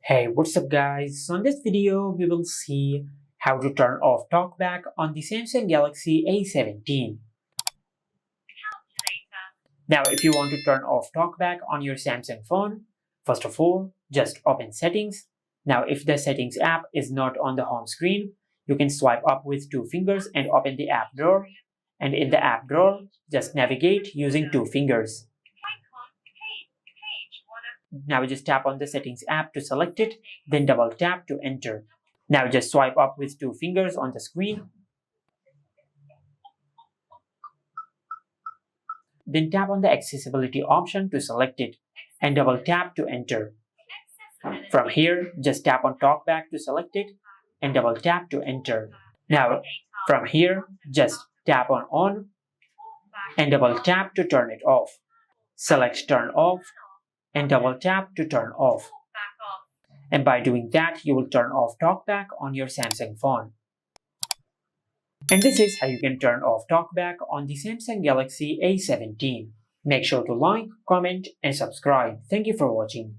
Hey, what's up guys? So in this video, we will see how to turn off Talkback on the Samsung Galaxy A17. Now, if you want to turn off Talkback on your Samsung phone, first of all, just open Settings. Now, if the Settings app is not on the home screen, you can swipe up with two fingers and open the app drawer. And in the app drawer, just navigate using two fingers. Now just tap on the Settings app to select it, then double tap to enter. Now just swipe up with two fingers on the screen. Then tap on the accessibility option to select it and double tap to enter. From here, just tap on Talkback to select it and double tap to enter. Now from here, just tap on and double tap to turn it off. Select turn off and double tap to turn off. And by doing that, you will turn off Talkback on your Samsung phone. And this is how you can turn off Talkback on the Samsung Galaxy A17. Make sure to like, comment, and subscribe. Thank you for watching.